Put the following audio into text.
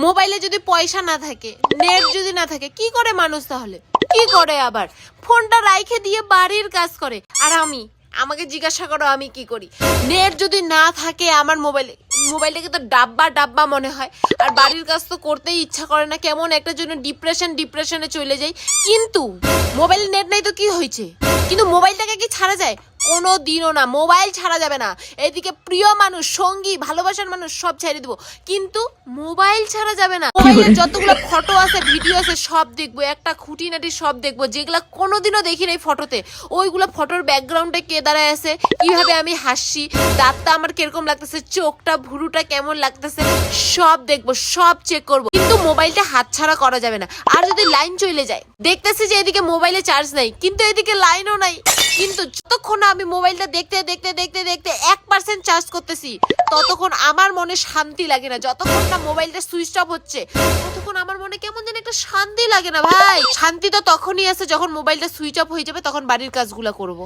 মোবাইলে যদি পয়সা না থাকে, নেট যদি না থাকে, কি করে মানুষ তাহলে? কি করে আবার? ফোনটা রাইখে দিয়ে বাড়ির কাজ করে। আর আমাকে জিজ্ঞাসা করো আমি কি করি? নেট যদি না থাকে আমার মোবাইলটাকে তো ডাব্বা ডাব্বা মনে হয়, আর বাড়ির কাজ তো করতেই ইচ্ছা করে না, কেমন একটা জন্য ডিপ্রেশনে চলে যাই। কিন্তু মোবাইলে নেট নাই তো কি হয়েছে? কিন্তু মোবাইলটাকে কি ছাড়া যায়? কোনো দিনও না, মোবাইল ছাড়া যাবে না। এদিকে প্রিয় মানুষ, সঙ্গী, ভালোবাসার মানুষ সব ছেড়ে দিব, কিন্তু মোবাইল ছাড়া যাবে না। মোবাইলে যতগুলো ফটো আছে, ভিডিও আছে, সব দেখবো, একটা খুঁটিনাটি সব দেখবো, যেগুলা কোনোদিনও দেখি নাই ফটোতে। ওইগুলো ফটোর ব্যাকগ্রাউন্ডে কে দাঁড়ায় আছে, কিভাবে আমি হাসছি, দাঁতটা আমার কিরকম লাগতেছে, চোখটা ভুরুটা কেমন লাগতেছে, সব দেখবো, সব চেক করবো। কিন্তু মোবাইলটা হাতছাড়া করা যাবে না। আর যদি লাইন চলে যায়, দেখতেছি যে এদিকে মোবাইলে চার্জ নাই, কিন্তু এদিকে লাইনও নাই, কিন্তু যতক্ষণ আমি মোবাইলটা দেখতে 1% চার্জ করতেছি, ততক্ষণ আমার মনে শান্তি লাগে না। যতক্ষণ না মোবাইলটা সুইচ অফ হচ্ছে, ততক্ষণ আমার মনে কেমন যেন একটা শান্তি লাগে না ভাই। শান্তি তো তখনই আছে যখন মোবাইলটা সুইচ অফ হয়ে যাবে, তখন বাড়ির কাজগুলো করব।